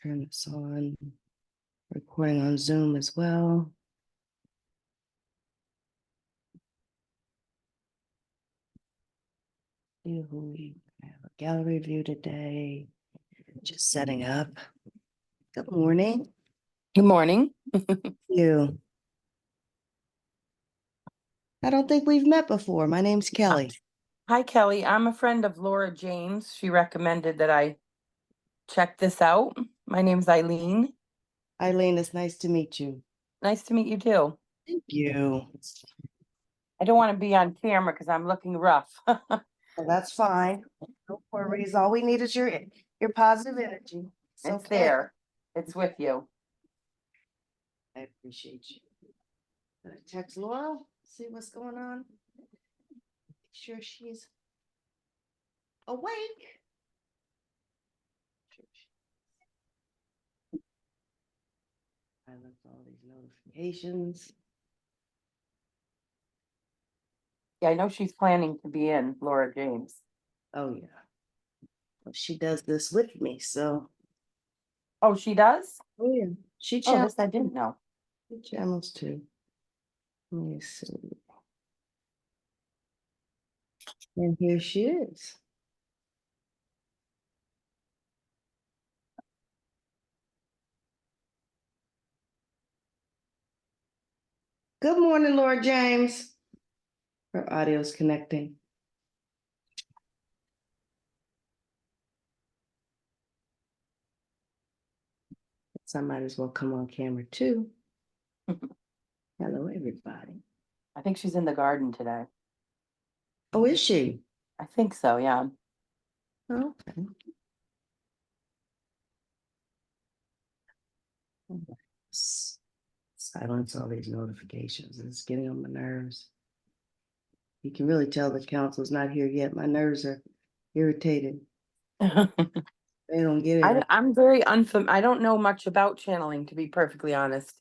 Turn this on. Recording on Zoom as well. See who we have a gallery view today. Just setting up. Good morning. Good morning. You. I don't think we've met before. My name's Kelly. Hi, Kelly. I'm a friend of Laura James. She recommended that I check this out. My name's Eileen. Eileen, it's nice to meet you. Nice to meet you too. Thank you. I don't want to be on camera because I'm looking rough. Well, that's fine. No worries. All we need is your positive energy. It's okay. there. It's with you. I appreciate you. Gonna text Laura, see what's going on. Make sure she's awake. I left all these notifications. Yeah, I know she's planning to be in, Laura James. Oh yeah. Well, she does this with me, so. Oh, she does? Oh yeah. She Oh, channels. this I didn't know. She channels too. Let me see. And here she is. Good morning, Laura James. Her audio's connecting. So I might as well come on camera too. Hello, everybody. I think she's in the garden today. Oh, is she? I think so, yeah. Okay. Silence all these notifications. It's getting on my nerves. You can really tell the council's not here yet. My nerves are irritated. They don't get it. I'm very unfamiliar. I don't know much about channeling, to be perfectly honest.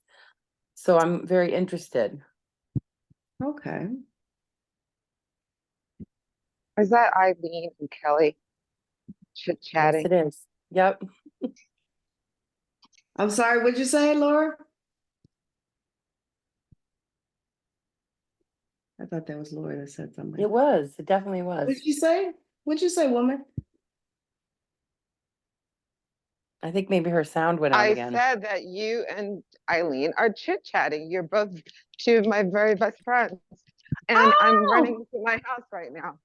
So I'm very interested. Okay. Is that Eileen and Kelly chit Yes, chatting? it is. Yep. I'm sorry, what'd you say, Laura? I thought that was Laura that said something. It was. It definitely was. What'd you say? What'd you say, woman? I think maybe her sound went out I again. said that you and Eileen are chit chatting. You're both two of my very best friends. And I'm running to my house right now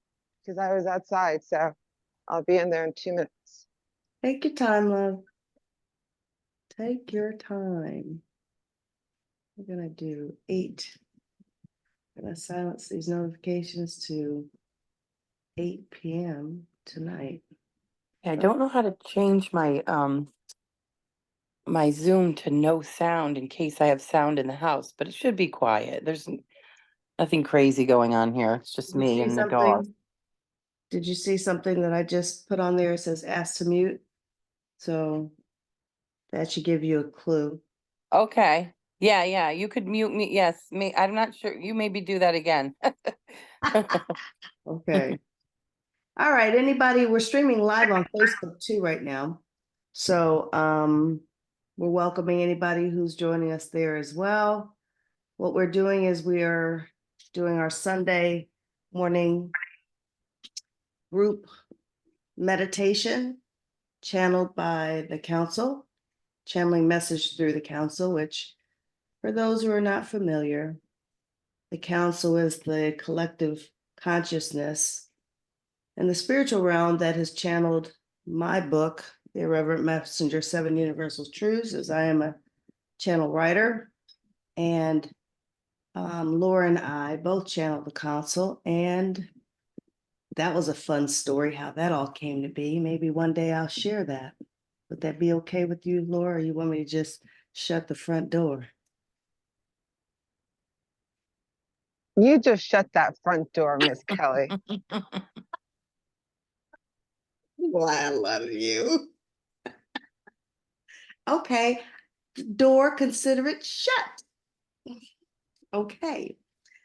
because I was outside. So I'll be in there in 2 minutes. Take your time, love. Take your time. We're gonna do 8. I'm gonna silence these notifications to 8 p.m. tonight. I don't know how to change my my Zoom to no sound in case I have sound in the house, but it should be quiet. There's nothing crazy going on here. It's just Did you me see and the dog. something? Did you see something that I just put on there? It says ask to mute. So that should give you a clue. Okay. Yeah. You could mute me. Yes, me. I'm not sure. You maybe do that again. Okay. All right. Anybody, we're streaming live on Facebook too right now. So we're welcoming anybody who's joining us there as well. What we're doing is we are doing our Sunday morning group meditation channeled by the council, channeling message through the council, which for those who are not familiar, the council is the collective consciousness in the spiritual realm that has channeled my book, The Irreverent Messenger, 7 Universal Truths, as I am a channel writer. And Laura and I both channeled the council, and that was a fun story, how that all came to be. Maybe one day I'll share that. Would that be okay with you, Laura, or you want me to just shut the front door? You just shut that front door, Miss Kelly. Well, I love you. Okay, door, consider it shut. Okay.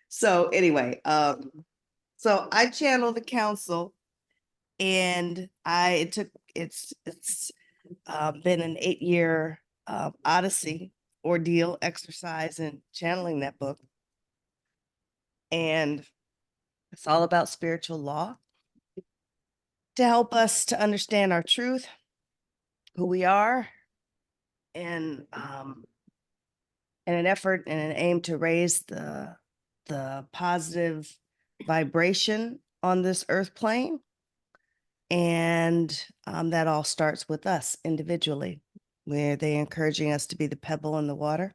So anyway, so I channeled the council, and it's been an 8-year odyssey, ordeal, exercise, and channeling that book. And it's all about spiritual law to help us to understand our truth, who we are, and in an effort and an aim to raise the positive vibration on this earth plane. And that all starts with us individually, where they're encouraging us to be the pebble in the water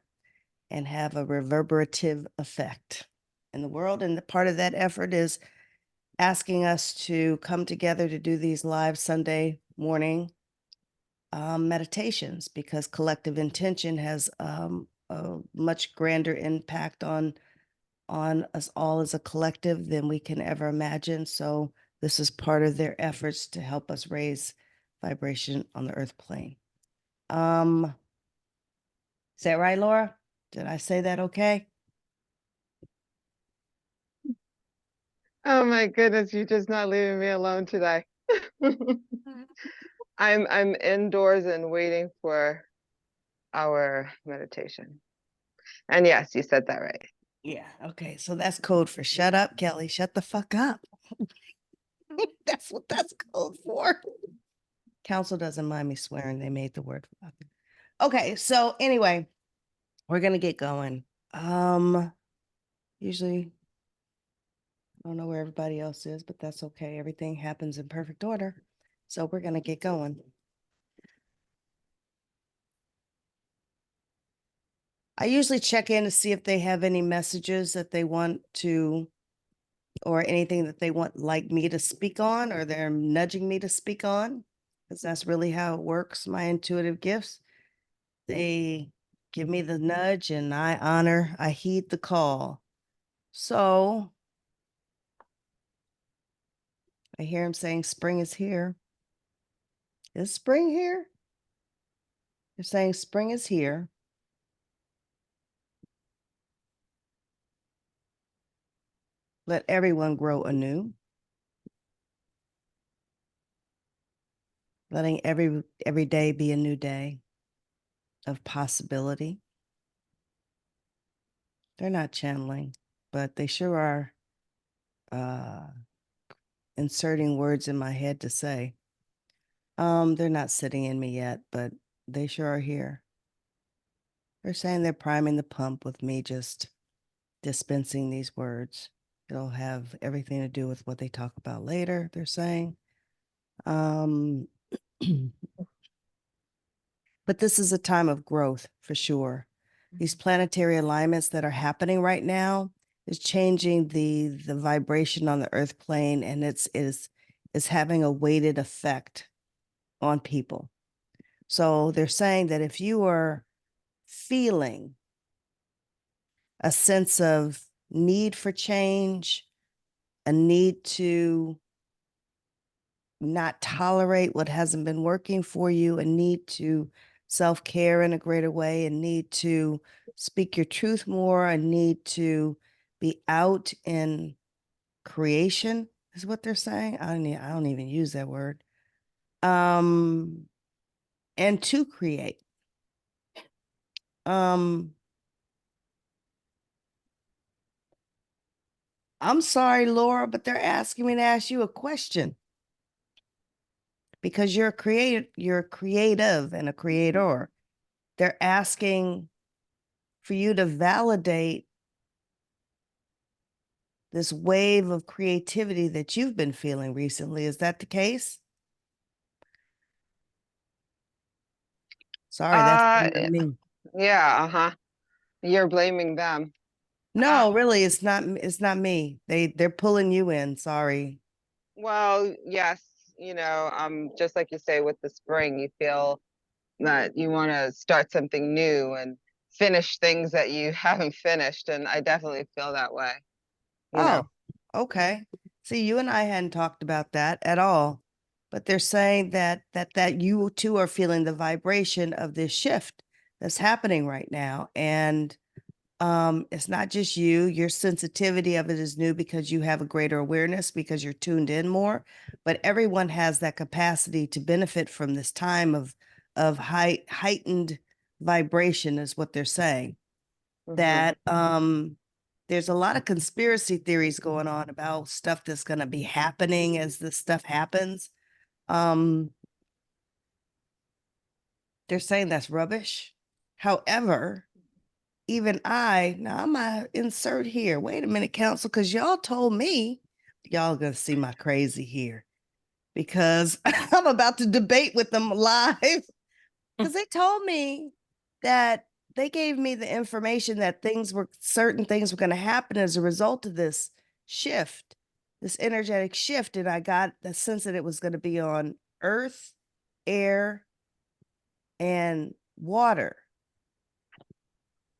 and have a reverberative effect in the world. And the part of that effort is asking us to come together to do these live Sunday morning meditations, because collective intention has a much grander impact on us all as a collective than we can ever imagine. So this is part of their efforts to help us raise vibration on the earth plane. Is that right, Laura? Did I say that okay? Oh my goodness, you're just not leaving me alone today. I'm indoors and waiting for our meditation. And yes, you said that right. Yeah. Okay. So that's code for shut up, Kelly. Shut the fuck up. That's what that's code for. Council doesn't mind me swearing. They made the word. Okay. So anyway, we're gonna get going. Usually I don't know where everybody else is, but that's okay. Everything happens in perfect order. So we're gonna get going. I usually check in to see if they have any messages that they want to, or anything that they want like me to speak on, or they're nudging me to speak on, because that's really how it works. My intuitive gifts, they give me the nudge and I heed the call. So I hear him saying spring is here. Is spring here? They're saying spring is here. Let everyone grow anew. Letting every day be a new day of possibility. They're not channeling, but they sure are inserting words in my head to say. They're not sitting in me yet, but they sure are here. They're saying they're priming the pump with me just dispensing these words. It'll have everything to do with what they talk about later, they're saying. But this is a time of growth for sure. These planetary alignments that are happening right now is changing the vibration on the earth plane, and is having a weighted effect on people. So they're saying that if you are feeling a sense of need for change, a need to not tolerate what hasn't been working for you, a need to self-care in a greater way, a need to speak your truth more, a need to be out in creation is what they're saying. I don't even use that word. And to create. I'm sorry, Laura, but they're asking me to ask you a question, because you're creative and a creator. They're asking for you to validate this wave of creativity that you've been feeling recently. Is that the case? Sorry, that's me. Yeah, uh-huh. You're blaming them. No, really, it's not me. They're pulling you in. Sorry. Well, yes, just like you say with the spring, you feel that you want to start something new and finish things that you haven't finished. And I definitely feel that way, you Oh, know. okay. See, you and I hadn't talked about that at all, but they're saying that you too are feeling the vibration of this shift that's happening right now. And it's not just you, your sensitivity of it is new because you have a greater awareness, because you're tuned in more, but everyone has that capacity to benefit from this time of heightened vibration is what they're saying. Mhm. That there's a lot of conspiracy theories going on about stuff that's going to be happening as this stuff happens. They're saying that's rubbish. However, even now I'm gonna insert here. Wait a minute, council, because y'all told me y'all gonna see my crazy here because I'm about to debate with them live because they told me that they gave me the information that certain things were going to happen as a result of this shift, this energetic shift. And I got the sense that it was going to be on earth, air, and water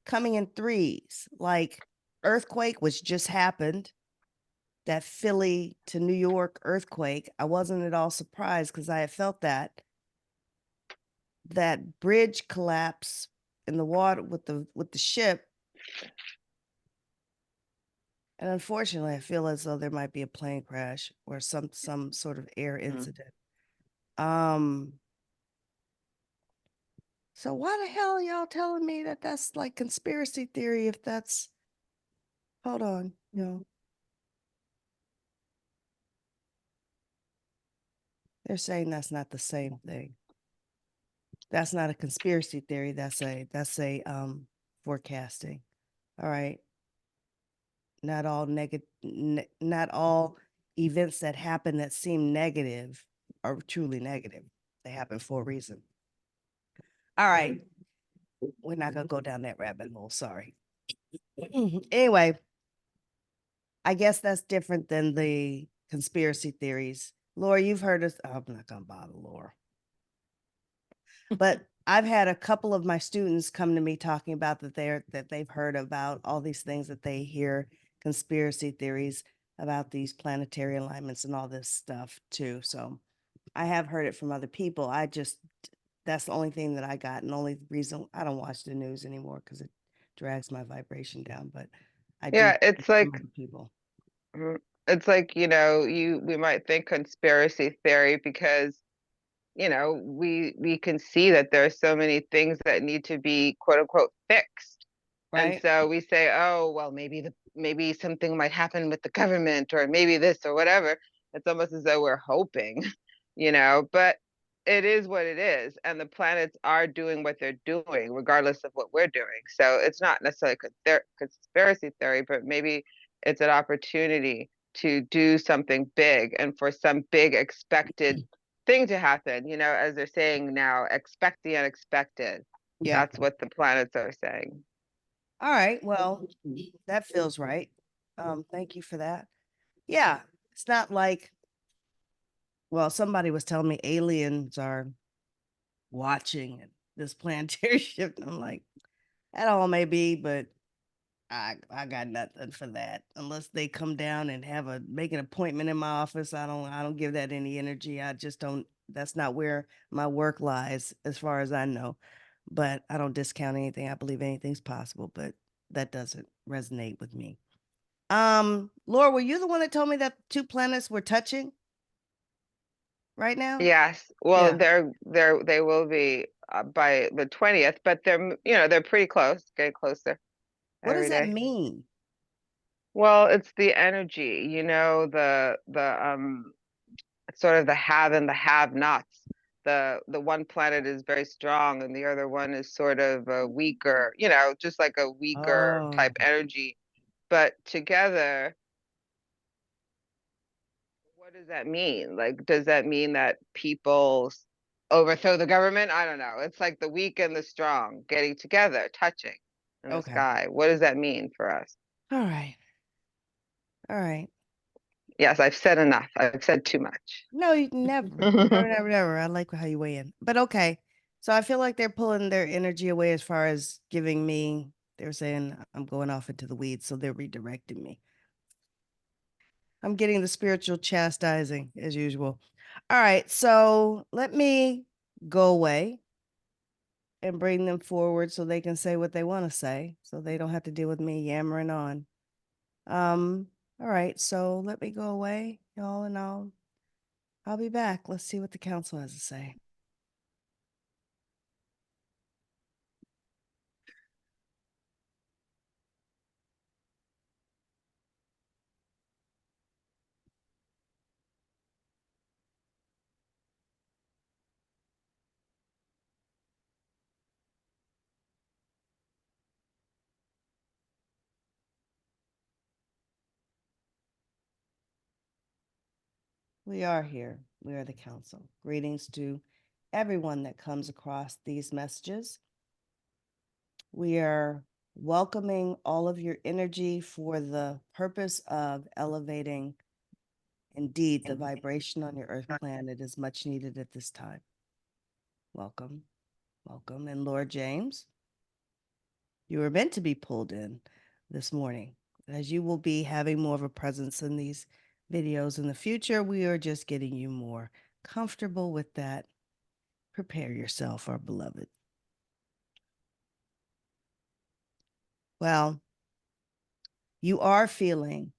coming in threes, like earthquake, which just happened, that Philly to New York earthquake. I wasn't at all surprised because I had felt that bridge collapse in the water with the ship. And unfortunately, I feel as though there might be a plane crash or some sort of air incident. So why the hell are y'all telling me that that's like conspiracy theory if that's, hold on, they're saying that's not the same thing. That's not a conspiracy theory. That's a forecasting. All right. Not all not all events that happen that seem negative are truly negative. They happen for a reason. All right. We're not going to go down that rabbit hole. Sorry. Anyway, I guess that's different than the conspiracy theories. Laura, you've heard us. I'm not going to bother Laura. But I've had a couple of my students come to me talking about that they've heard about all these things that they hear conspiracy theories about these planetary alignments and all this stuff too. So I have heard it from other people. That's the only thing that I got, and the only reason I don't watch the news anymore because it drags my vibration down. But I do Yeah, it's from like other people. we might think conspiracy theory because we can see that there are so many things that need to be quote unquote fixed. And Right? so we say, oh, well, maybe something might happen with the government or maybe this or whatever. It's almost as though we're hoping, but it is what it is. And the planets are doing what they're doing, regardless of what we're doing. So it's not necessarily conspiracy theory, but maybe it's an opportunity to do something big and for some big expected thing to happen, as they're saying now, expect the unexpected. Yeah. That's what the planets are saying. All right. Well, that feels right. Thank you for that. Yeah. It's not like, well, somebody was telling me aliens are watching this planetary shift. And I'm like, that all may be, but I got nothing for that unless they come down and make an appointment in my office. I don't give that any energy. I just don't. That's not where my work lies, as far as I know. But I don't discount anything. I believe anything's possible, but that doesn't resonate with me. Laura, were you the one that told me that two planets were touching right now? Yes. Well, Yeah. they will be by the 20th, but they're pretty close, getting closer What does every that day. mean? Well, it's the energy, the sort of the have and the have-nots. The one planet is very strong and the other one is sort of a weaker, just like a weaker Oh, type energy. But together, what does that mean? Like, does that mean that people overthrow the government? I don't know. It's like the weak and the strong getting together, touching in the okay. sky. What does that mean for us? All right. All right. Yes, I've said enough. I've said too much. No, you never, never, never, never. I like how you weigh in. But okay. So I feel like they're pulling their energy away as far as giving me, they're saying I'm going off into the weeds, so they're redirecting me. I'm getting the spiritual chastising as usual. All right. So let me go away and bring them forward so they can say what they want to say, so they don't have to deal with me yammering on. All right. So let me go away, y'all, and I'll be back. Let's see what the council has to say. We are here. We are the council. Greetings to everyone that comes across these messages. We are welcoming all of your energy for the purpose of elevating, indeed, the vibration on your earth planet is much needed at this time. Welcome, welcome. And Lord James, you were meant to be pulled in this morning, as you will be having more of a presence in these videos in the future. We are just getting you more comfortable with that. Prepare yourself, our beloved. Well, you are feeling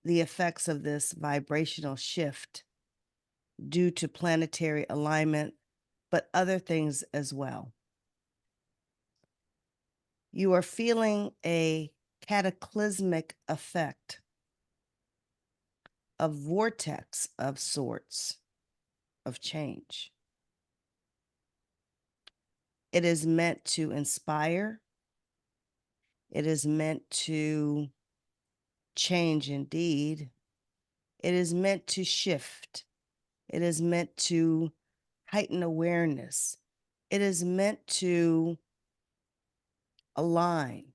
the effects of this vibrational shift due to planetary alignment, but other things as well. You are feeling a cataclysmic effect, a vortex of sorts of change. It is meant to inspire. It is meant to change indeed. It is meant to shift. It is meant to heighten awareness. It is meant to align.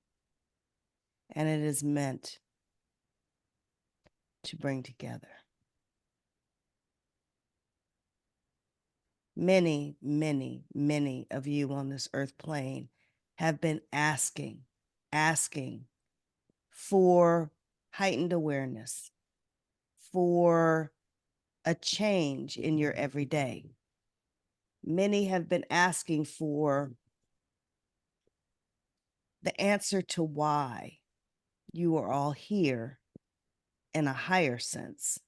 And it is meant to bring together. Many, many, many of you on this earth plane have been asking for heightened awareness, for a change in your everyday. Many have been asking for the answer to why you are all here in a higher sense.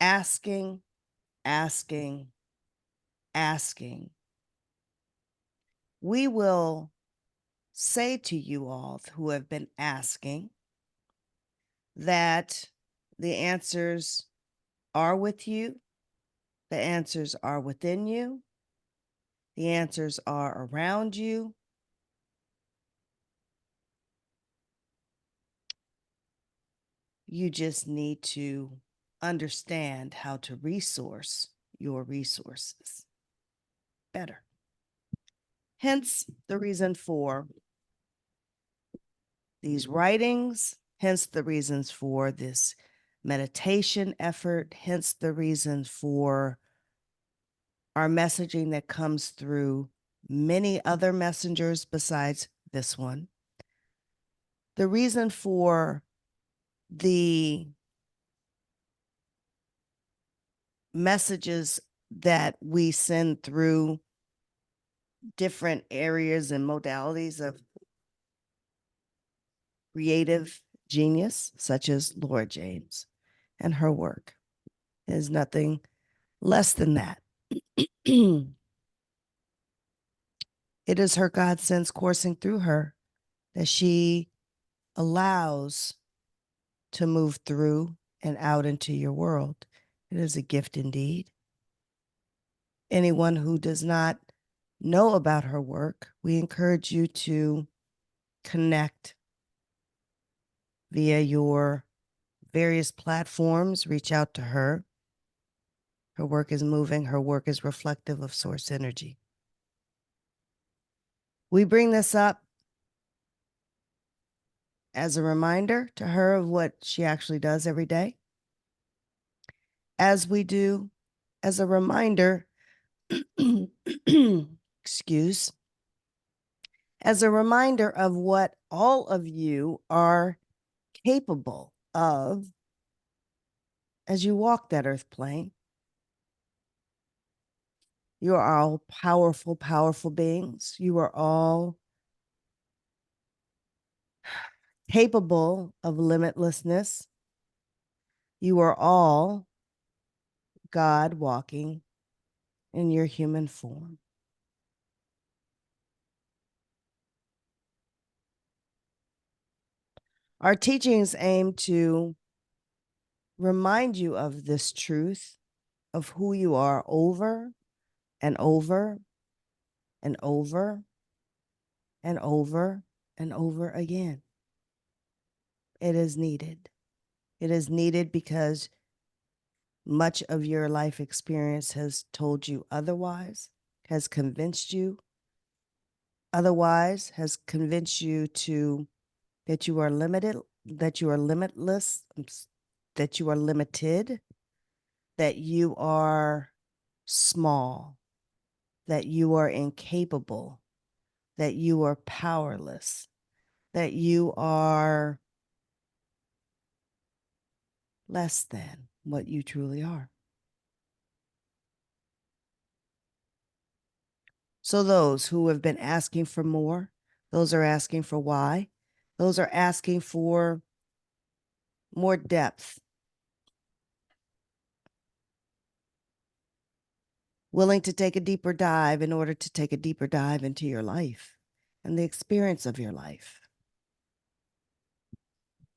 Asking. We will say to you all who have been asking that the answers are with you, the answers are within you, the answers are around you. You just need to understand how to resource your resources better. Hence the reason for these writings, hence the reasons for this meditation effort, hence the reasons for our messaging that comes through many other messengers besides this one. The reason for the messages that we send through different areas and modalities of creative genius, such as Laura James and her work, is nothing less than that. It is her God sense coursing through her that she allows to move through and out into your world. It is a gift indeed. Anyone who does not know about her work, we encourage you to connect via your various platforms, reach out to her. Her work is moving. Her work is reflective of source energy. We bring this up as a reminder to her of what she actually does every day, as we do as a reminder, as a reminder of what all of you are capable of as you walk that earth plane. You are all powerful, powerful beings. You are all capable of limitlessness. You are all God walking in your human form. Our teachings aim to remind you of this truth of who you are over and over and over and over and over again. It is needed. It is needed because much of your life experience has told you otherwise, has convinced you otherwise, has convinced you that you are limited, that you are limitless, that you are limited, that you are small, that you are incapable, that you are powerless, that you are less than what you truly are. So those who have been asking for more, those are asking for why, those are asking for more depth, willing to take a deeper dive in order to take a deeper dive into your life and the experience of your life.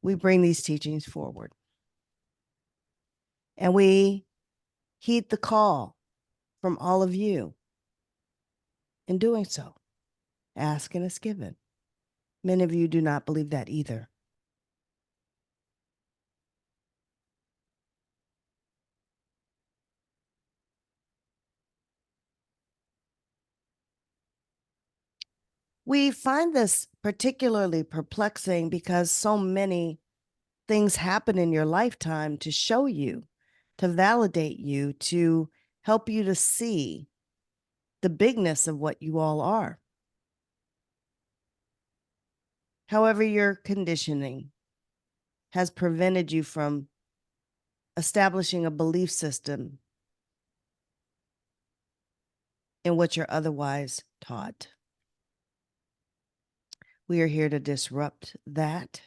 We bring these teachings forward and we heed the call from all of you. In doing so, ask and it's given. Many of you do not believe that either. We find this particularly perplexing because so many things happen in your lifetime to show you, to validate you, to help you to see the bigness of what you all are. However, your conditioning has prevented you from establishing a belief system in what you're otherwise taught. We are here to disrupt that.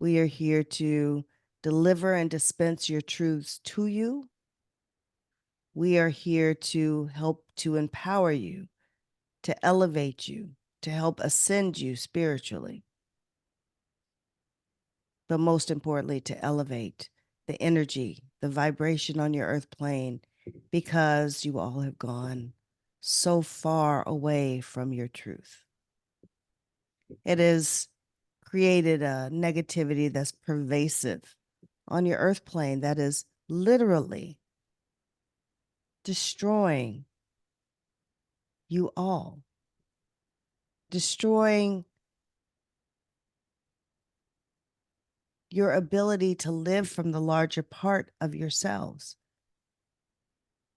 We are here to deliver and dispense your truths to you. We are here to help to empower you, to elevate you, to help ascend you spiritually. But most importantly, to elevate the energy, the vibration on your earth plane, because you all have gone so far away from your truth. It has created a negativity that's pervasive on your earth plane that is literally destroying you all, destroying your ability to live from the larger part of yourselves,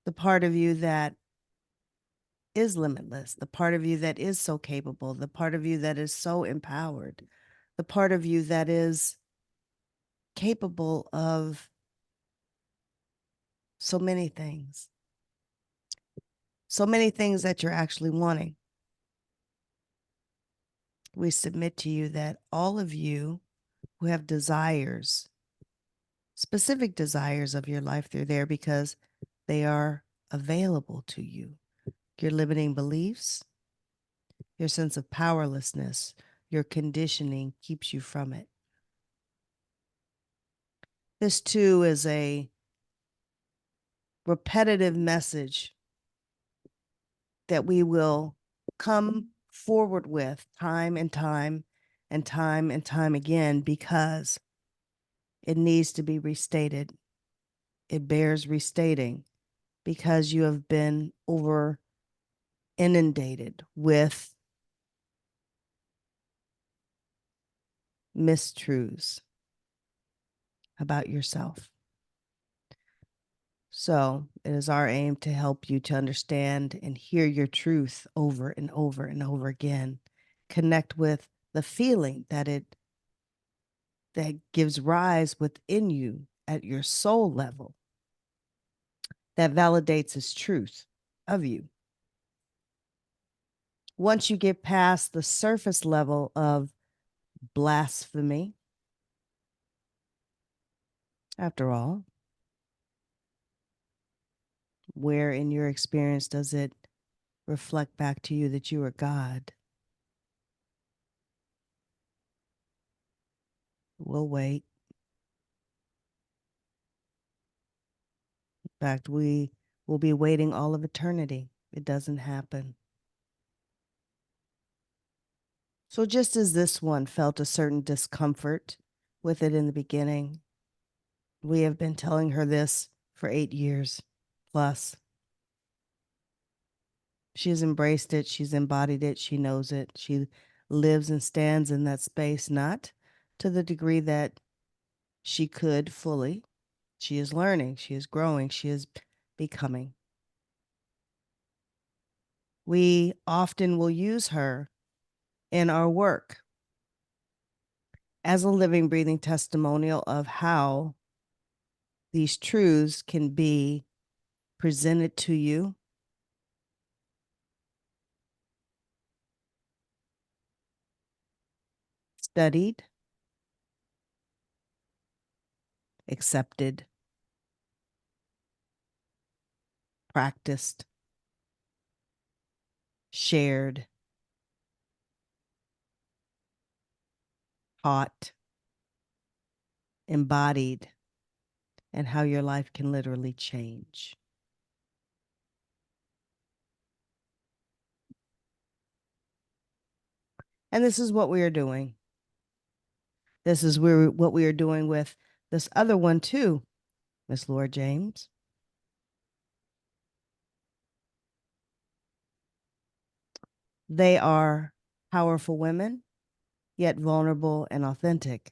the part of you that is limitless, the part of you that is so capable, the part of you that is so empowered, the part of you that is capable of so many things that you're actually wanting. We submit to you that all of you who have desires, specific desires of your life, they're there because they are available to you. Your limiting beliefs, your sense of powerlessness, your conditioning keeps you from it. This too is a repetitive message that we will come forward with time and time and time and time again because it needs to be restated. It bears restating because you have been over inundated with mistruths about yourself. So it is our aim to help you to understand and hear your truth over and over and over again. Connect with the feeling that gives rise within you at your soul level that validates its truth of you. Once you get past the surface level of blasphemy, after all, where in your experience does it reflect back to you that you are God? We'll wait. In fact, we will be waiting all of eternity. It doesn't happen. So just as this one felt a certain discomfort with it in the beginning, We have been telling her this for 8 years plus. She has embraced it. She's embodied it. She knows it. She lives and stands in that space, not to the degree that she could fully. She is learning. She is growing. She is becoming. We often will use her in our work as a living, breathing testimonial of how these truths can be presented to you, studied, accepted, practiced, shared, taught, embodied, and how your life can literally change. And this is what we are doing. This is what we are doing with this other one too, Miss Laura James. They are powerful women, yet vulnerable and authentic.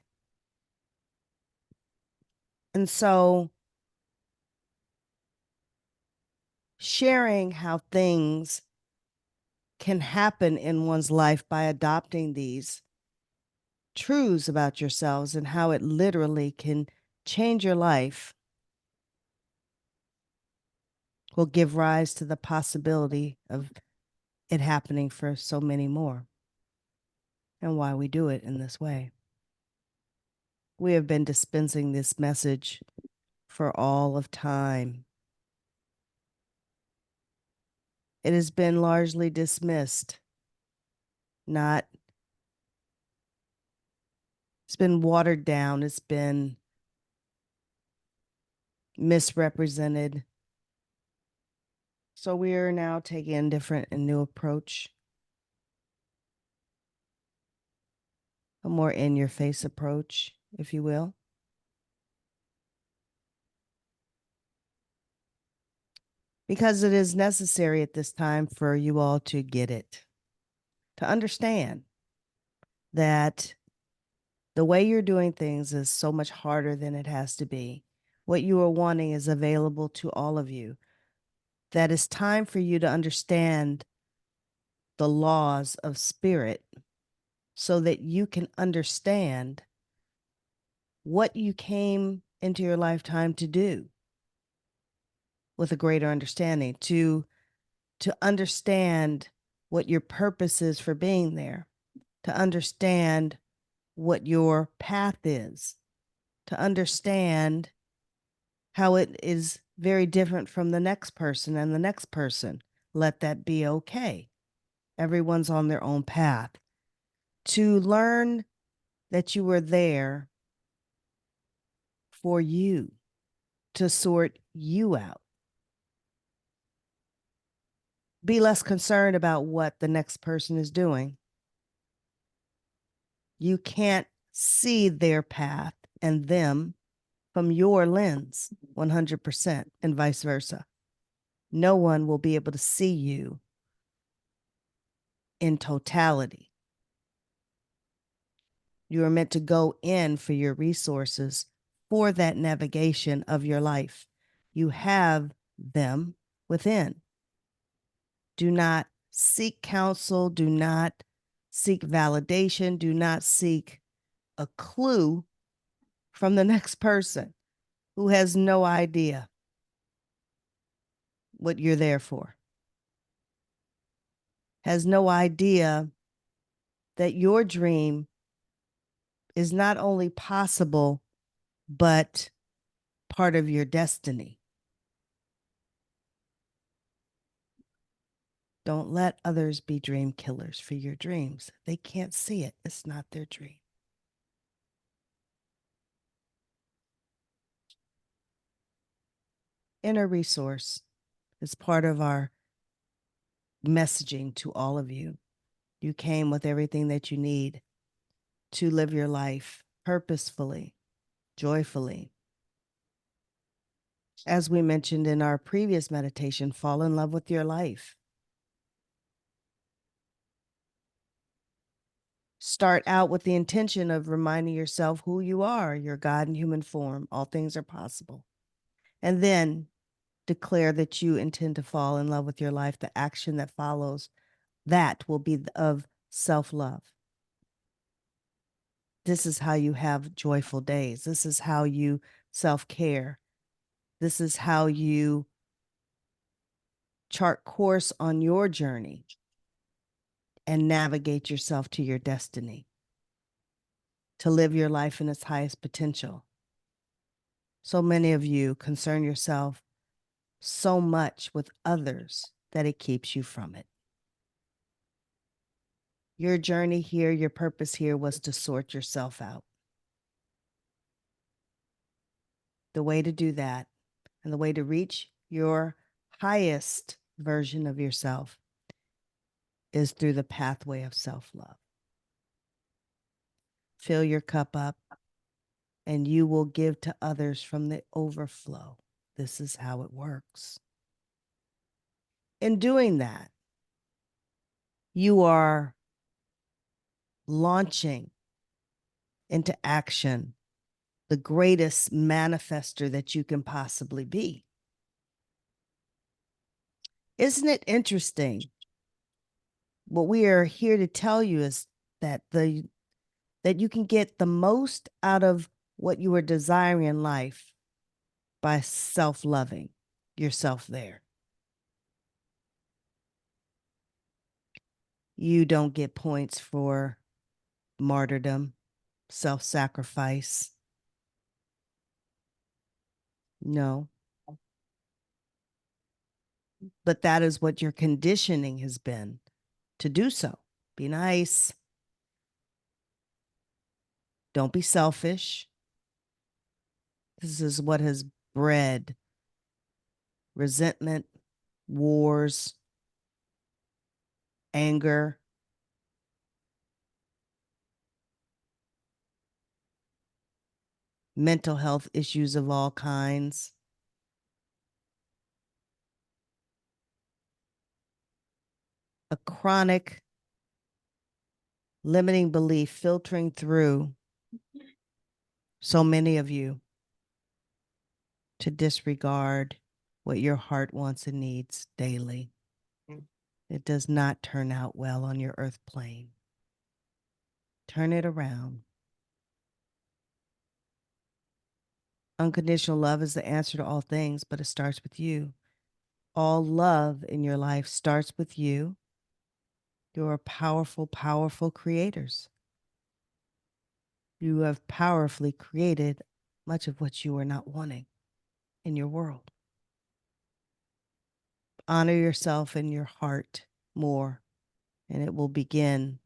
And so sharing how things can happen in one's life by adopting these truths about yourselves and how it literally can change your life will give rise to the possibility of it happening for so many more, and why we do it in this way. We have been dispensing this message for all of time. It has been largely dismissed, not, it's been watered down, it's been misrepresented. So we are now taking a different and new approach, a more in your face approach, if you will. Because it is necessary at this time for you all to get it, to understand that the way you're doing things is so much harder than it has to be. What you are wanting is available to all of you. That it's time for you to understand the laws of spirit so that you can understand what you came into your lifetime to do with a greater understanding, to understand what your purpose is for being there, to understand what your path is, to understand how it is very different from the next person and the next person. Let that be okay. Everyone's on their own path. To learn that you were there for you, to sort you out. Be less concerned about what the next person is doing. You can't see their path and them from your lens 100%, and vice versa. No one will be able to see you in totality. You are meant to go in for your resources for that navigation of your life. You have them within. Do not seek counsel. Do not seek validation. Do not seek a clue from the next person who has no idea what you're there for, has no idea that your dream is not only possible, but part of your destiny. Don't let others be dream killers for your dreams. They can't see it. It's not their dream. Inner resource is part of our messaging to all of you. You came with everything that you need to live your life purposefully, joyfully, As we mentioned in our previous meditation, fall in love with your life. Start out with the intention of reminding yourself who you are, your God in human form. All things are possible. And then declare that you intend to fall in love with your life. The action that follows that will be of self-love. This is how you have joyful days. This is how you self-care. This is how you chart course on your journey and navigate yourself to your destiny, to live your life in its highest potential. So many of you concern yourself so much with others that it keeps you from it. Your journey here, your purpose here was to sort yourself out. The way to do that and the way to reach your highest version of yourself is through the pathway of self-love. Fill your cup up and you will give to others from the overflow. This is how it works. In doing that, you are launching into action the greatest manifester that you can possibly be. Isn't it interesting? What we are here to tell you is that you can get the most out of what you are desiring in life by self-loving yourself there. You don't get points for martyrdom, self-sacrifice. No. But that is what your conditioning has been, to do so. Be nice. Don't be selfish. This is what has bred resentment, wars, anger, mental health issues of all kinds. A chronic limiting belief filtering through so many of you to disregard what your heart wants and needs daily. It does not turn out well on your earth plane. Turn it around. Unconditional love is the answer to all things, but it starts with you. All love in your life starts with you. You are powerful, powerful creators. You have powerfully created much of what you are not wanting in your world. Honor yourself in your heart more, and it will begin.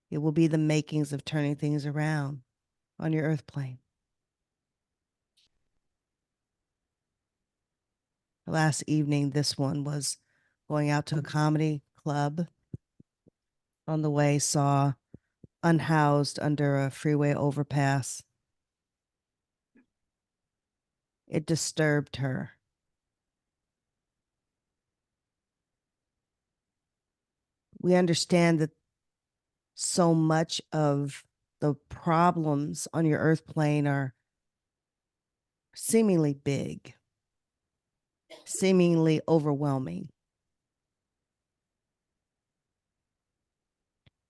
It will be the makings of turning things around on your earth plane. Last evening, this one was going out to a comedy club. On the way, saw unhoused under a freeway overpass. It disturbed her. We understand that so much of the problems on your earth plane are seemingly big, seemingly overwhelming.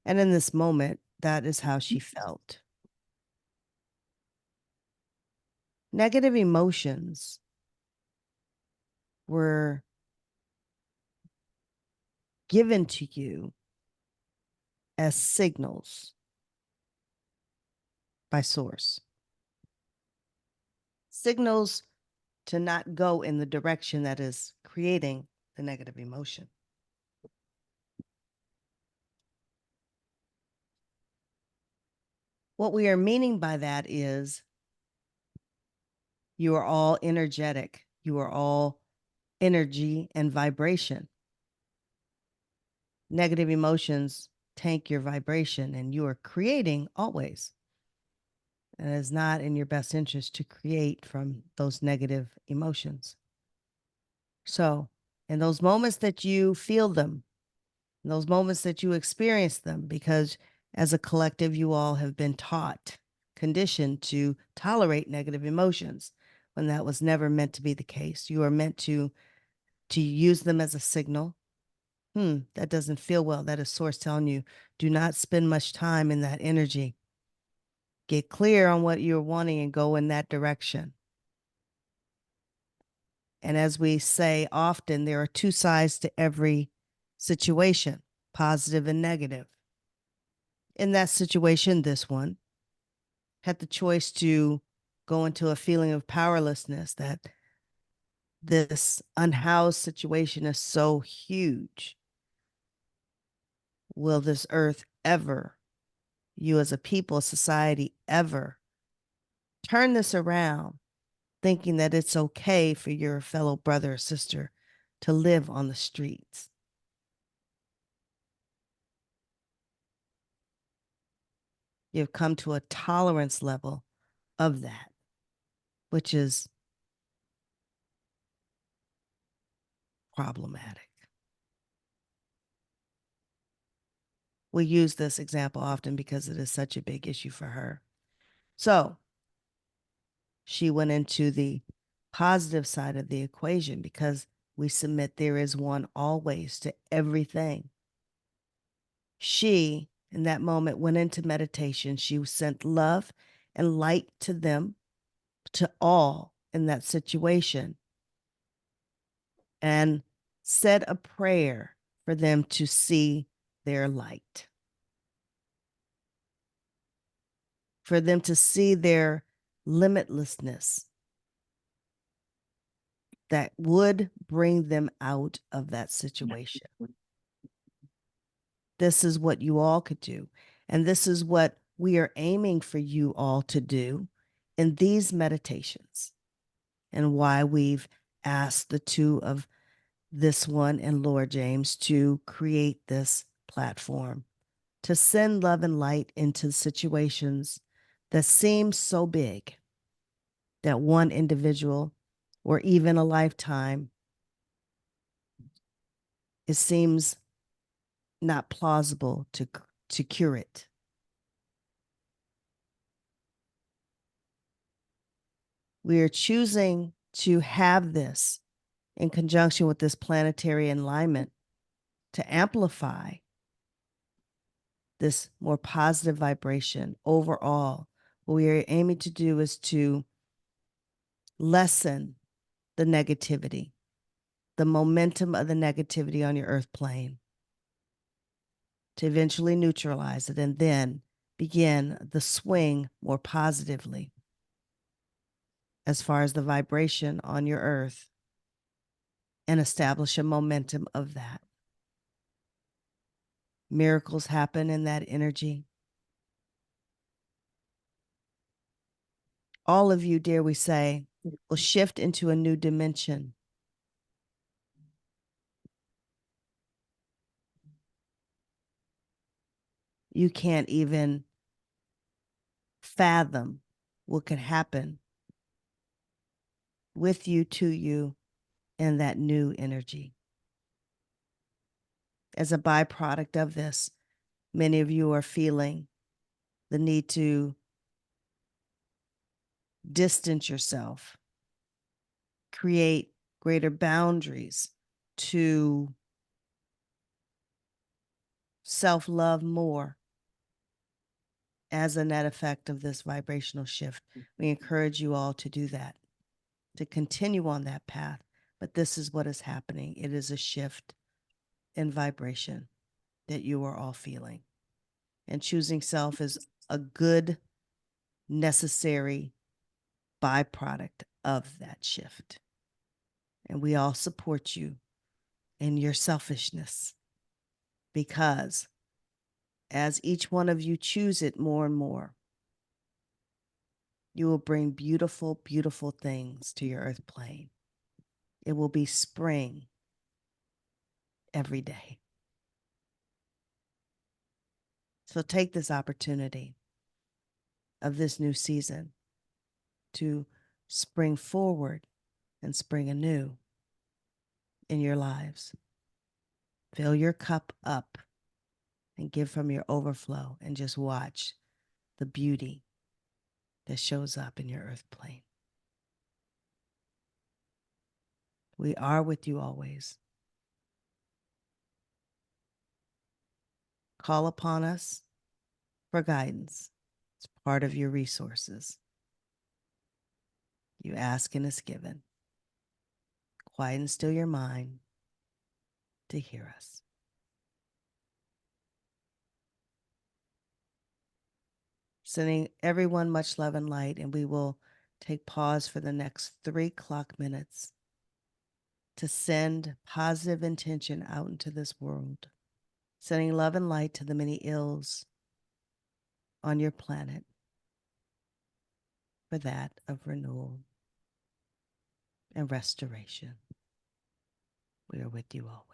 And in this moment, that is how she felt. Negative emotions were given to you as signals by source. Signals to not go in the direction that is creating the negative emotion. What we are meaning by that is you are all energetic. You are all energy and vibration. Negative emotions tank your vibration, and you are creating always. And it is not in your best interest to create from those negative emotions. So, in those moments that you feel them, in those moments that you experience them, because as a collective, you all have been taught, conditioned to tolerate negative emotions when that was never meant to be the case. You are meant to use them as a signal. That doesn't feel well. That is source telling you, do not spend much time in that energy. Get clear on what you're wanting and go in that direction. And as we say often, there are two sides to every situation, positive and negative. In that situation, this one had the choice to go into a feeling of powerlessness, that this unhoused situation is so huge. Will this earth ever, you as a people, society, ever turn this around, thinking that it's okay for your fellow brother or sister to live on the streets? You've come to a tolerance level of that, which is problematic. We use this example often because it is such a big issue for her. So she went into the positive side of the equation, because we submit there is one always to everything. She, in that moment, went into meditation. She sent love and light to them, to all in that situation, and said a prayer for them to see their light, for them to see their limitlessness that would bring them out of that situation. This is what you all could do. And this is what we are aiming for you all to do in these meditations, and why we've asked the two of this one and Lord James to create this platform, to send love and light into situations that seem so big that one individual or even a lifetime, it seems not plausible to cure it. We are choosing to have this in conjunction with this planetary alignment to amplify this more positive vibration overall. What we are aiming to do is to lessen the negativity, the momentum of the negativity on your earth plane, to eventually neutralize it, and then begin the swing more positively as far as the vibration on your earth, and establish a momentum of that. Miracles happen in that energy. All of you, dare we say, will shift into a new dimension. You can't even fathom what could happen with you, to you, in that new energy. As a byproduct of this, many of you are feeling the need to distance yourself, create greater boundaries, to self-love more as a net effect of this vibrational shift. We encourage you all to do that, to continue on that path. But this is what is happening. It is a shift in vibration that you are all feeling. And choosing self is a good, necessary byproduct of that shift. And we all support you in your selfishness, because as each one of you choose it more and more, you will bring beautiful, beautiful things to your earth plane. It will be spring every day. So take this opportunity of this new season to spring forward and spring anew in your lives. Fill your cup up and give from your overflow and just watch the beauty that shows up in your earth plane. We are with you always. Call upon us for guidance. It's part of your resources. You ask and it's given. Quiet and still your mind to hear us. Sending everyone much love and light, and we will take pause for the next 3 clock minutes to send positive intention out into this world, sending love and light to the many ills on your planet for that of renewal and restoration. We are with you always.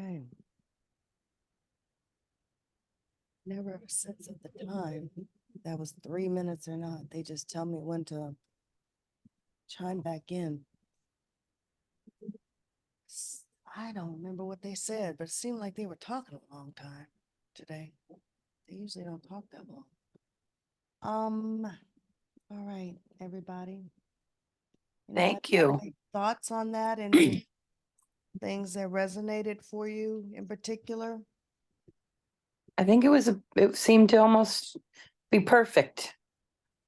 Okay. Never a sense of the time. That was 3 minutes or not. They just tell me when to chime back in. I don't remember what they said, but it seemed like they were talking a long time today. They usually don't talk that long. All right, everybody. Thank Anybody have you. any thoughts on that? Any things that resonated for you in particular? I think it seemed to almost be perfect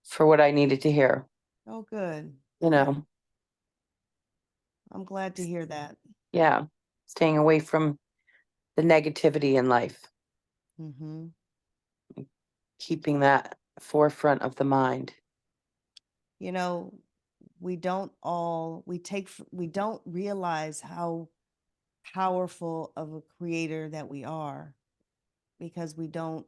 for what I needed to hear, Oh, good. you know. I'm glad to hear that. Yeah. Staying away from the negativity in life, Mm-hmm. keeping that forefront of the mind. You know, we don't realize how powerful of a creator that we are because we don't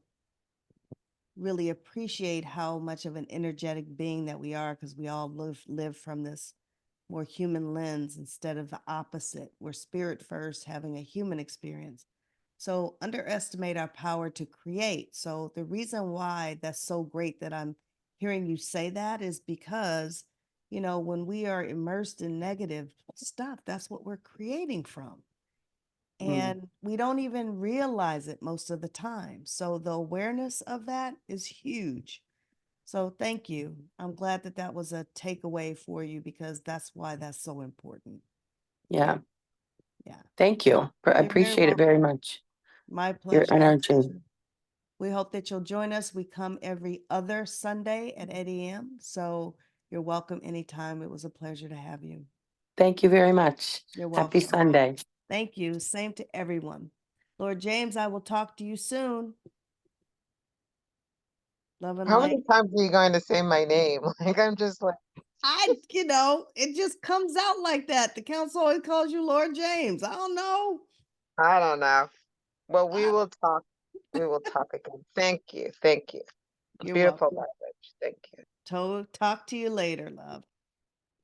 really appreciate how much of an energetic being that we are because we all live from this more human lens instead of the opposite. We're spirit first, having a human experience. So underestimate our power to create. So the reason why that's so great that I'm hearing you say that is because, you know, when we are immersed in negative stuff, that's what we're creating from. And we don't even realize it most of the time. So the awareness of that is huge. So thank you. I'm glad that that was a takeaway for you because that's why that's so important. Yeah. Yeah. Thank you. I You're very appreciate it very welcome. much. My Your pleasure. energy. We hope that you'll join us. We come every other Sunday at 8 a.m. So you're welcome anytime. It was a pleasure to have you. Thank you very much. You're Happy welcome. Sunday. Thank you. Same to everyone. Lord James, I will talk to you soon. Love and How light. many times are you going to say my name? Like, I'm just like, It just comes out like that. The council always calls you Lord James. I don't know. I don't know. Well, we I- will talk. We will talk again. Thank you. Thank you. You're Beautiful welcome. message. Thank you. Talk to you later, love.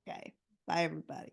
Okay. Bye, everybody.